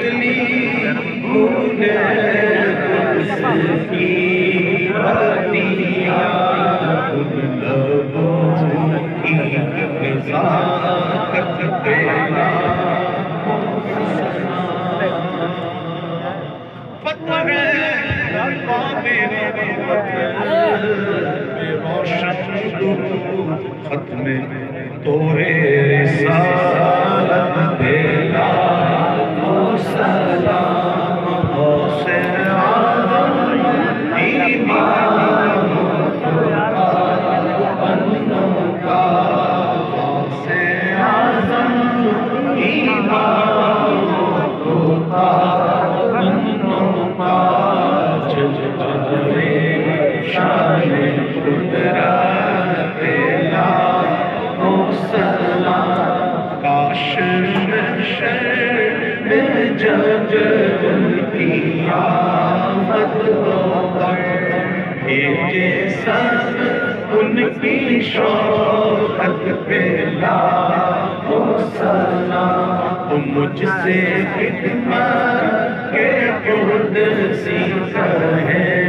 نکلی بھولے قدس کی باتیاں لبوں کی نزاکت پیدا فتح روشن ختم توڑے رسالت پیدا سلام حسین آدم ایمان بندوں کا حسین آدم ایمان بندوں کا جلوے شان قدرت پیدا سلام کاش جب کی آمد ہو یہ سب ان کی شوقت پہ لاکھوں سلام مجھ سے خدمت کے قدسی کہیں